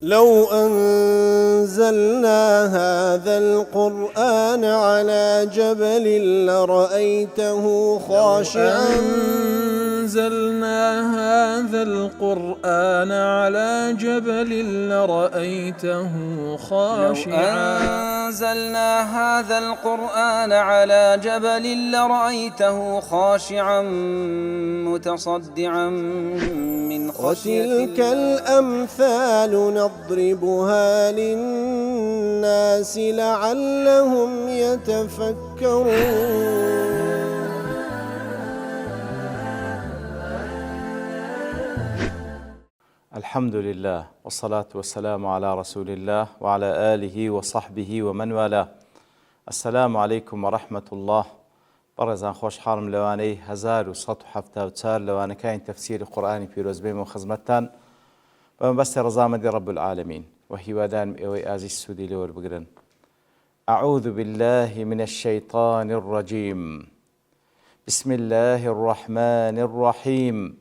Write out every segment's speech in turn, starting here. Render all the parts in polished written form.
لو أنزلنا هذا القرآن على جبل لرأيته خاشعا أنزلنا هذا القرآن على جبل لرأيته خاشعا أنزلنا هذا القرآن على جبل لرأيته خاشعا متصدعا من خشية وتلك الأمثال نضربها للناس لعلهم يتفكرون. الحمد لله والصلاة والسلام على رسول الله وعلى آله وصحبه ومن والاه. السلام عليكم ورحمة الله. بەڕێزان خۆشحاڵم لەوانەی 1970 لەوانەکانی تەفسیری قورئانی پیرۆز بێمە و خزمەتتان بە مەبەستی ڕەزامەندی رب العالمین و هیوادارم ئێوەی ئازیز سوودی لێ وەربگرن. أعوذ بالله من الشيطان الرجيم. بسم الله الرحمن الرحيم.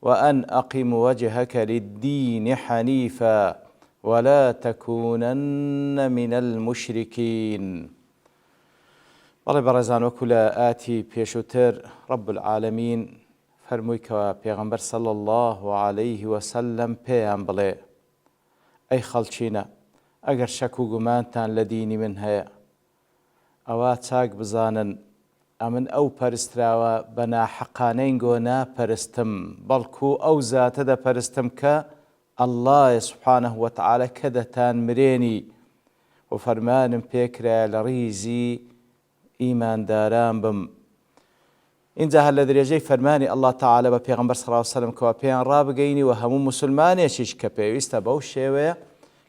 وأن أقم وجهك للدين حنيفا ولا تكونن من المشركين. بەڵێ بەڕێزان وەکو لە ئاتی پێشووتر رب العالمین فەرمووی کەوە پێغەمبەر صلی الله عليه وسلم پێیان بڵێ ئەی خەڵچینە ئەگەر شەک و گومانتان لە دینی من هەیە ئەوە چاک بزانن ئەمن ئەو پەرستراوە بە ناحەقانەی ناپەرستم بەڵکو ئەو زاتە دەپەرستم کە ئەڵڵای سوبحانەه وتەعالە کە دەتان مرێنی و فەرمانم پێکرایە لە ڕیزی ئیمانداران بم. اینجا هەر لە درێژەی فەرمانی ئەڵڵا تەعالە بە پێغەمبەر صلی الله علیه وسلم کەوا پێیان ڕابگەینی و هەموو موسڵمانێکیش کە پێویستە بەو شێوەیە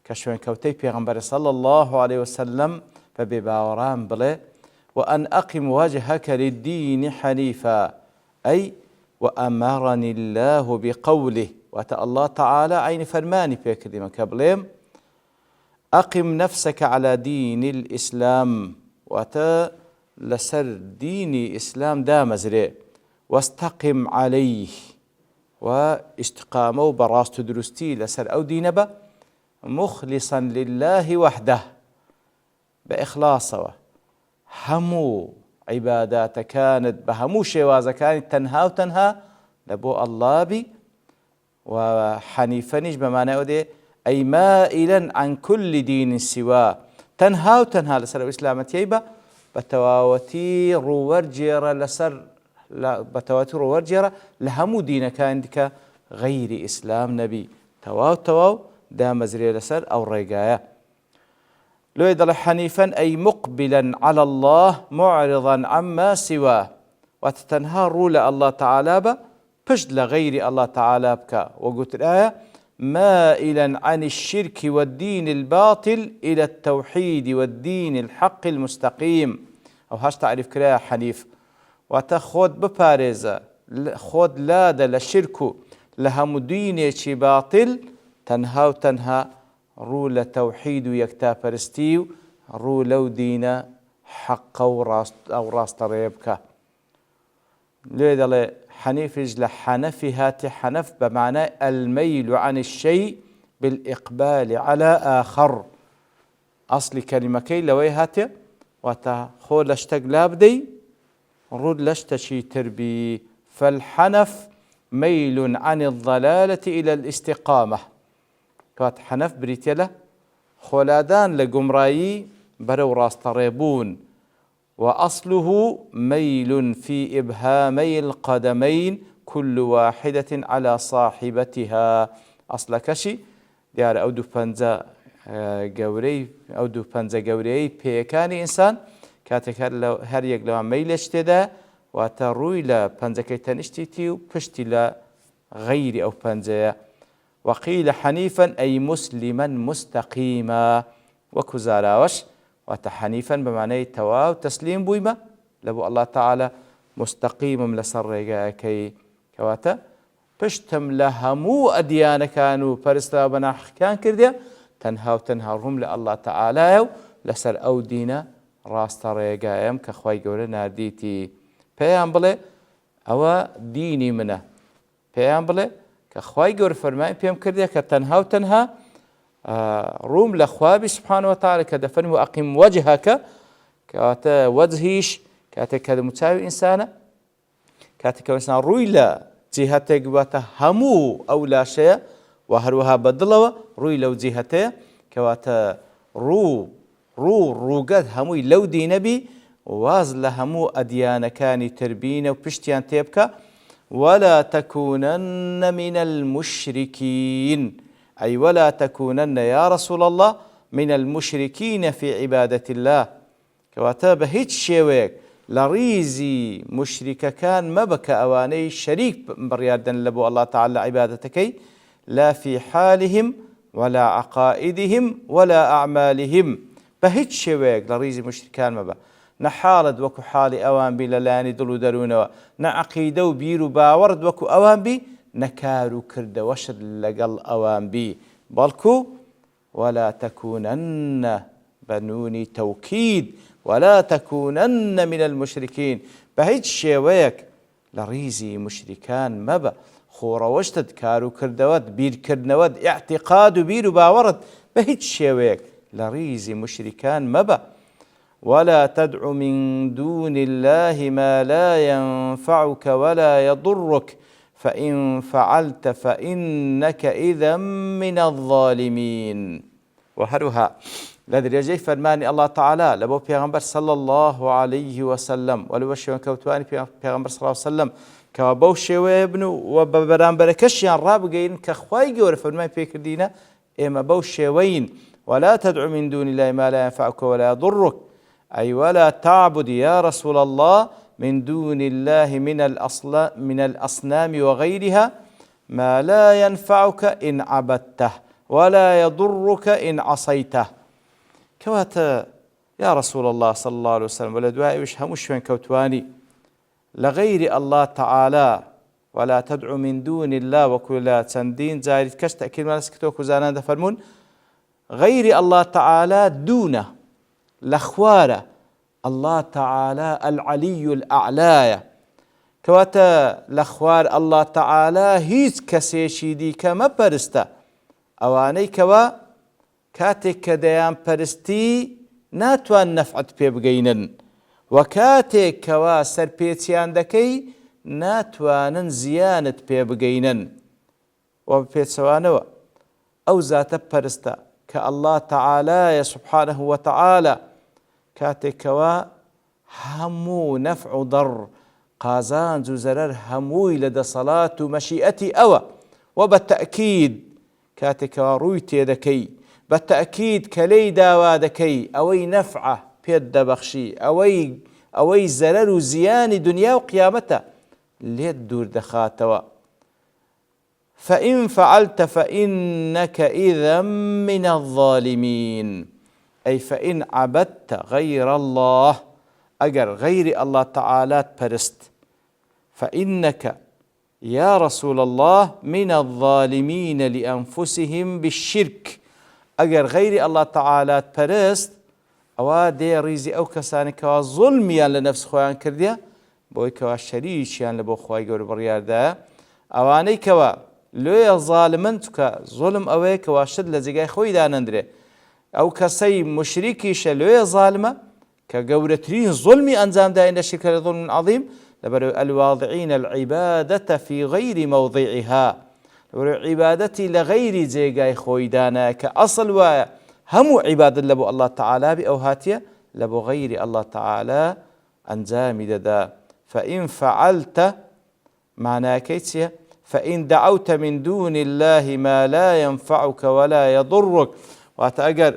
کە شوێنکەوتەی پێغەمبەر صلی الله عليه وسلم بە بێباوەڕان بڵێ وأن أقم وجهك للدين حنيفا أي وأمرني الله بقوله وأتى الله تعالى عين فرماني بكلمة كبليم أقم نفسك على دين الإسلام وأتى لسر ديني إسلام دامزري واستقم عليه واستقاموا براست درستي لسر أو دينبا مخلصا لله وحده بإخلاصه همو عبادات كانت بهمو شوازة كانت تنها وتنها لبو الله بي وحنيفنيش بمعنى ودي أي مائلا عن كل دين سواه تنها وتنها لسر الإسلام تيبا بتواوتي روورجيرة لسر بتواوتي روورجيرة لهمو دين كانت غير إسلام نبي تواو دام زري لسر أو رقايا لو يدل حنيفا أي مقبلا على الله معرضا عما سواه وتتنهار رول الله تعالى بشد لغير الله تعالى بك وقلت الآية مائلا عن الشرك والدين الباطل إلى التوحيد والدين الحق المستقيم أو هاش تعرف كرايا حنيف وتخود بباريزة خود لادا للشرك لهم دينيشي باطل تنها رول توحيد ويكتا فرستيو رولو دينا حق أو راست ريبكا لذا حنيف جل حنفي هاتي حنف بمعنى الميل عن الشيء بالإقبال على آخر أصل كلمة كي لوي هاتي وتخول لشتق لابدي رود لشتشي تربي فالحنف ميل عن الضلالة إلى الاستقامة كات حنف بريتيلا خولادان لقمرايي برو راستريبون وأصله ميل في إبهامي القدمين كل واحدة على صاحبتها أصل كشي ديار أودو فنزا قوري أودو فنزا قوري بيكاني إنسان كاتك هر يقلوا ميل اشتدا وتروي لا فنزا كيتان اشتيتيو بشتي لا غير أو فنزا وقيل حنيفا أي مسلما مستقيما وكزاراوش وتحنيفا بمعنى تواو تسليم بويما لبو الله تعالى مستقيم لسر كي كواتا بشتم لهمو أديان كانوا فرسلا بناح كان كرديا تنهارهم لله تعالى لسر أو دينا راست ريقايم كخواي قولنا ديتي بيان بلي أو ديني منه بيان بلي كخواي قول فرمائي بيام كرديا كتنها ڕووم لە خوابی سبحانه وتعالى کە دەفەرمێ ئەقیم وەجهەکە کەواتە وەجهیش کاتێک کە دەموچاوی ئینسانە کاتێک کە ئینسان ڕووی لە جیهەتێک باتە هەموو ئەو لاشەیە و هەروەها بەدڵەوە ڕووی لەو جیهەتەیە کەواتە ڕووگەت هەمووی لەو دینەبی واز لە هەموو ئەدیانەکانی تربینە و پشتیان تێبکە ولا تكونن من المشركين أي ولا تكونن يا رسول الله من المشركين في عبادة الله كواتا بهيج شيويك لريزي مشرك كان مبكى أواني شريك بريادا لبو الله تعالى عبادتك لا في حالهم ولا عقائدهم ولا أعمالهم بهيج شيويك لريزي مشركان مبا نحالد وكو حالي أوان بي للاني دلو درونوا نعقيدو بيرو باورد وكو أوان بي نكارو كرد وشر لقل أوان بي بلكو ولا تكونن بنوني توكيد ولا تكونن من المشركين بهيج شيويك لريزي مشركان مبا خورا وشتد كارو كردود بير كردنود اعتقاد بيرو باورد بهيج شيويك لريزي مشركان مبا ولا تدع من دون الله ما لا ينفعك ولا يضرك فإن فعلت فإنك إذا من الظالمين وهروها لدرجة فرماني الله تعالى لبو پیغمبر صلى الله عليه وسلم ولو شوان كوتواني پیغمبر صلى الله عليه وسلم كوابو شوي ابنو وببران بركشيان رابقين كخواي قول فرماني فيك دينا إما بو شوين ولا تدع من دون الله ما لا ينفعك ولا يضرك أي ولا تعبد يا رسول الله من دون الله من الأصنام وغيرها ما لا ينفعك إن عبدته ولا يضرك إن عصيته كواتا يا رسول الله صلى الله عليه وسلم ولا دعائي وش هموش من كوتواني لغير الله تعالى ولا تدعو من دون الله وكل تندين زايد كش تأكيد ما نسكتوك وزانان دفرمون غير الله تعالى دونه لخوارة الله تعالى العلي الأعلى كواتا لخوار الله تعالى هيز كسيشي دي كما برستا اواني كوا كاتك كديان برستي ناتوان نفعت بيبغينن وكاتك كوا سربيتيان دكي ناتوان زيانت بيبغينن وبيتسوانوا او ذات برستا كالله تعالى سبحانه وتعالى كاتكوا همو نفع ضر قازان زرر هموي لدى صلاة مشيئتي أوى وبالتأكيد كاتكوا رويتي دكي بالتأكيد كلي داوا دكي أوي نفعه بيد بخشي أوي زرر زيان دنيا وقيامته ليد دور دخاتوا فإن فعلت فإنك إذا من الظالمين أي فإن عبدت غير الله أجر غير الله تعالى برست فإنك يا رسول الله من الظالمين لأنفسهم بالشرك أجر غير الله تعالى برست أو دي ريزي أو كسانك ظلميا لنفس خوان كرديا بويكوا شريشيان لبو خواي قول بريادا أواني كوا لو ظالمن تك ظلم أويك واشد لزيقاي خوي دانندري أو كسي مشركي شلوية ظالمة كقورترين ظلمي أنزام دائن الشرك لظلم عظيم لبرو الواضعين العبادة في غير موضعها لبرو عبادتي لغير زيقاي خويدانا كأصل وهم عبادة لبو الله تعالى بأوهاتيا لبو غير الله تعالى أنزام ددا فإن فعلت معنى كيتسيا فإن دعوت من دون الله ما لا ينفعك ولا يضرك واتأجر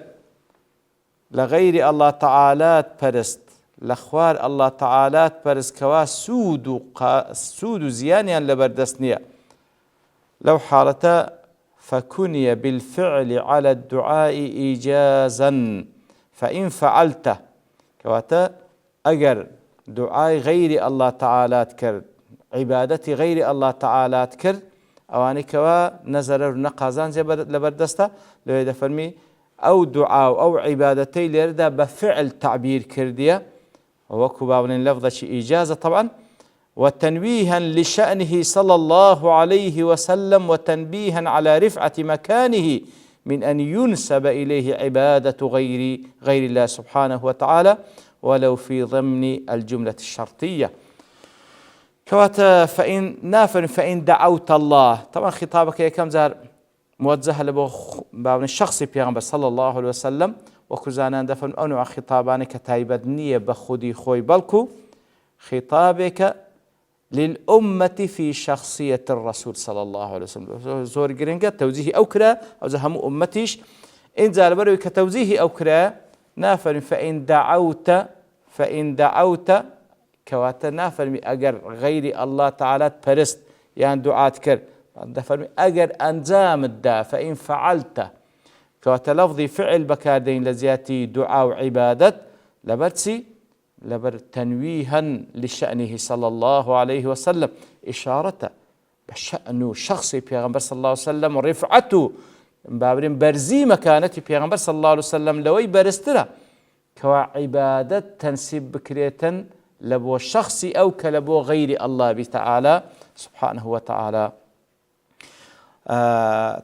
لغير الله تعالى برست لخوار الله تعالى برست كوا سود زيانيا لبردسنيا لو حالته فكني بالفعل على الدعاء إيجازا فإن فعلته كواتا أجر دعاء غير الله تعالى تكر عبادتي غير الله تعالى تكر أواني كوا نزر نقازان زي لبردستا لو يدفرمي أو دعاء أو عبادتي ليردا بفعل تعبير كردية وكو بابن لفظة إجازة طبعا وتنبيها لشأنه صلى الله عليه وسلم وتنبيها على رفعة مكانه من أن ينسب إليه عبادة غير الله سبحانه وتعالى ولو في ضمن الجملة الشرطية. كواتا فإن دعوت الله، طبعا خطابك كم زار موجه لبو بابن الشخصي بيغمبر صلى الله عليه وسلم وكزانان دفن أنواع خطابانك تايبدنية بخودي خوي بلكو خطابك للأمة في شخصية الرسول صلى الله عليه وسلم زور جرينجا توزيه أوكرا أو زهم أمتيش إن زال بروي كتوزيه أوكرا نافر فإن دعوت كواتا نافر أجر غير الله تعالى برست يعني دعات كر دفر أجر أنزام الدا فإن فعلت كواتا لفظي فعل بكاردين لزياتي دعاء وعبادة لبر تنويها لشأنه صلى الله عليه وسلم إشارة بشأنه شخصي بيغمبر صلى الله عليه وسلم ورفعته بابرين برزي مكانتي بيغمبر صلى الله عليه وسلم لوي برسترا كوا عبادة تنسيب بكريتا لبو شخصي أو كلبو غير الله تعالى سبحانه وتعالى.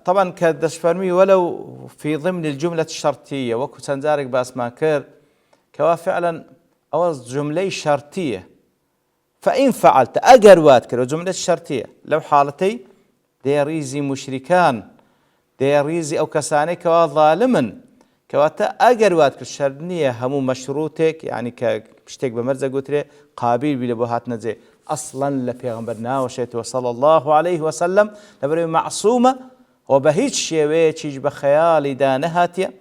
طبعا كدش فرمي ولو في ضمن الجملة الشرطية وكو سنزارك باسما كير كوا فعلا أو جملة شرطية فإن فعلت أجر واتكر جملة شرطية لو حالتي ديريزي مشركان ديريزي أو كساني كوا ظالما كواتا أجر واتكر شرطية همو مشروطك يعني كشتك بمرزة قلت قابيل بلبوهات نزي أصلا لبيغمبرنا وشيته صلى الله عليه وسلم لبري معصومة وبهيج شيء بخيالي دانهاتيا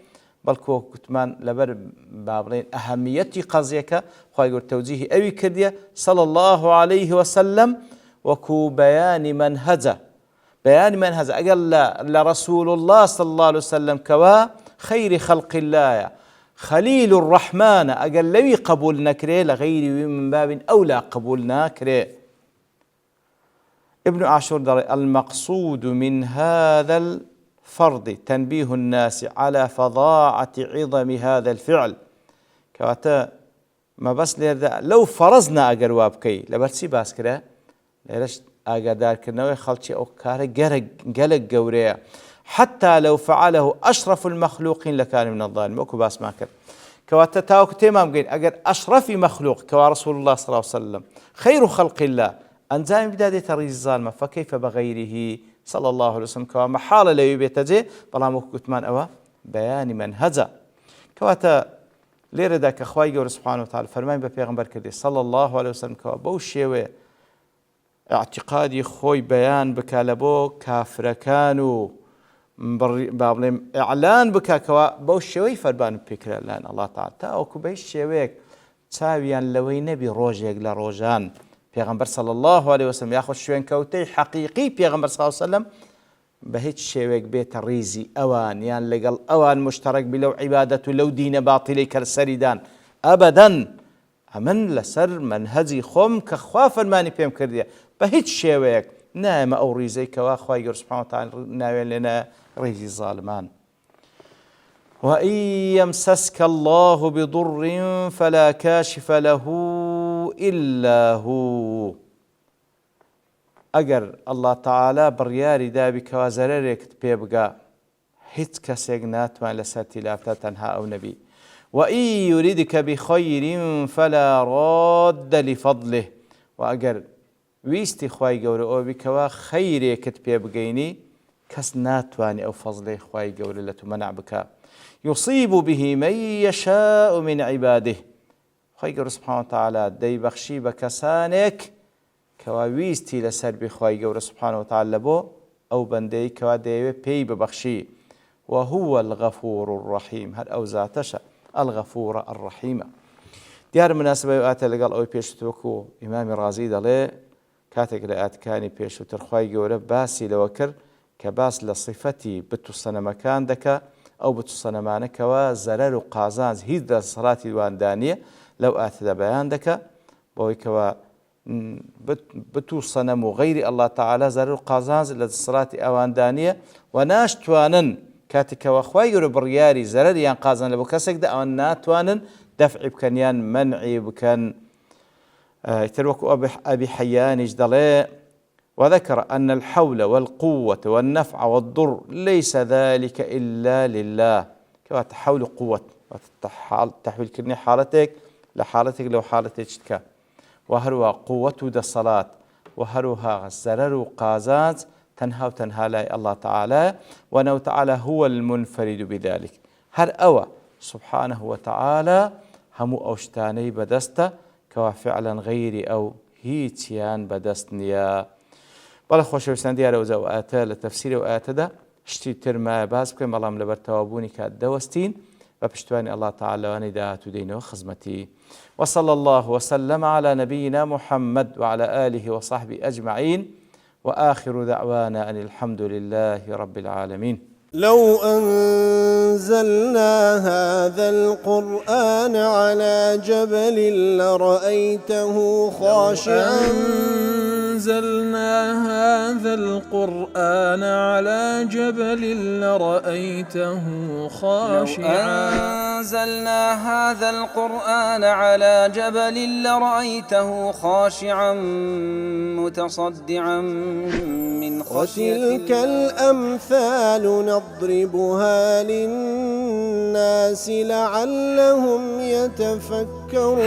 بلكو كتمان لبر بابلين أهميتي قضيك خواهي يقول توجيه أوي كردية صلى الله عليه وسلم وكو بيان منهجه أقل لرسول الله صلى الله عليه وسلم كوا خير خلق الله خليل الرحمن أقل لوي قبول نكري لغير من باب أولى قبول نكري. ابن عاشور المقصود من هذا الفرض تنبيه الناس على فظاعة عظم هذا الفعل كواتا ما بس لو فرضنا أقرواب كي لبرسي باسكرا ليش أقدار كنوي خلشي أو كاره قلق قوريا حتى لو فعله أشرف المخلوقين لكان من الظالم وكو باس ماكر كواتا تاوك تيمام قين أقر أشرف مخلوق كوا رسول الله صلى الله عليه وسلم خير خلق الله أنزايم بداية تريز الظالمة فكيف بغيره صلى الله عليه وسلم كوا محالة لو يبيتجي بلا موكو كتمان أوا بيان منهجه كواتا ليرة داك أخواي قول سبحانه وتعالى فرمان ببيغمبر كردي صلى الله عليه وسلم كوا بوشيوه اعتقادي خوي بيان بكالبو كافر كانوا بابلم إعلان بكا كوا بوشيوه فربان بكرة لان الله تعالى تاوكو بيشيوه تاويان لوي نبي روجيك لروجان بيغمبر صلى الله عليه وسلم ياخذ شوين كوتي حقيقي بيغمبر صلى الله عليه وسلم بهيج شيوك بيت الريزي أوان يعني لقل أوان مشترك بلو عبادة لو دين باطلي كالسريدان أبدا أمن لسر منهزي خم كخوافا ماني بيم كردية بهيج شيوك نايم أو ريزي كوا خواهي سبحانه وتعالى ناوين لنا ريزي ظالمان. وإن يمسسك الله بضر فلا كاشف له إلا هو أجر الله تعالى برياري دابك وزررك بيبقى هيت كسيغنات ما لساتي لافتا تنها أو نبي. وإن يريدك بخير فلا راد لفضله وأجر ويستي خواي قول أو بكوا خيرك بيبقيني كسنات واني أو فضله خواي قول لتو منع بك يصيب به من يشاء من عباده خواي قول سبحانه وتعالى دي بخشي بكسانك كواويستي لسر بخواي قول سبحانه وتعالى بو أو بندي كوا ديوه بي ببخشي وهو الغفور الرحيم هل أو ذاتش الغفور الرحيم. ديار مناسبة يؤاتي لقال أو بيشتوكو إمام رازي دالي كاتك لآت كاني بيشو ترخواي قول باسي لوكر كباس لصفتي بتو مكان دكا أو بتو صنمانك وزرر قازانز هيدا صلاة الواندانية لو آتي بيان دكا بوي كوا بتو صنم غير الله تعالى زرر قازانز للصلاة أواندانية وناشتوانن كاتك وخواي قول برياري زرر يان قازان لبو كسك دا أو ناتوانن دفع بكنيان منعي بكن يتروكو أبي حيان يجدلي وذكر أن الحول والقوة والنفع والضر ليس ذلك إلا لله. كوا تحول قوة تحويل كرني حالتك لحالتك لو حالتك تكا وهروها قوة دا الصلاة وهروها الزرر وقازات تنهى لا الله تعالى وأنه تعالى هو المنفرد بذلك. هر أوى سبحانه وتعالى همو أوشتاني بدسته كوا فعلا غيري أو هيتيان بدستنيا. بەڵێ خۆشەویستان دیارە ئەو ئاەتە لە تەفسیرە و ئاەتەدا شتی ترمایە باس بکەین بەڵام لەبەر تەوابوونی کات دەوەستین بە پشتیوانی الله تعالى وانەی داهاتوو دێنەوە خزمەتی. وصلى الله وسلم على نبينا محمد وعلى آله وصحبه أجمعين وآخر دعوانا أن الحمد لله رب العالمين. لو أنزلنا هذا القرآن على جبل لرأيته خاشعا أنزلنا هذا القرآن على جبل لرأيته خاشعا أنزلنا هذا القرآن على جبل لرأيته خاشعا متصدعا من خشية الله. وتلك الأمثال نضربها للناس لعلهم يتفكرون.